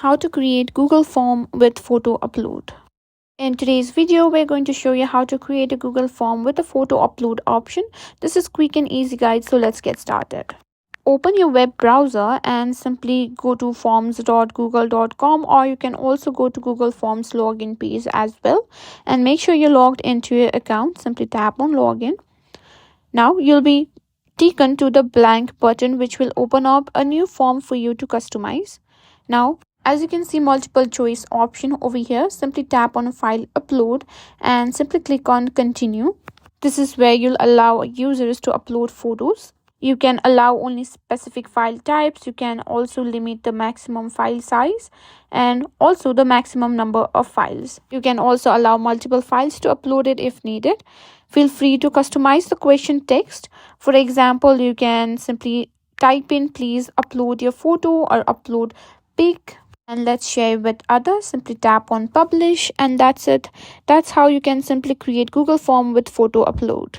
How to create Google form with photo upload. In today's video, we're going to show you how to create a Google form with a photo upload option. This is quick and easy guide, so let's get started. Open your web browser and simply go to forms.google.com, or you can also go to Google Forms login page as well, and make sure you're logged into your account. Simply tap on login. Now you'll be taken to the blank button which will open up a new form for you to customize. Now, as you can see, multiple choice option over here. Simply tap on a file upload and simply click on continue. This is where you'll allow users to upload photos. You can allow only specific file types. You can also limit the maximum file size and also the maximum number of files. You can also allow multiple files to upload it if needed. Feel free to customize the question text. For example, you can simply type in please upload your photo or upload pic, and let's share with others. Simply tap on publish, and that's it. That's how you can simply create Google form with photo upload.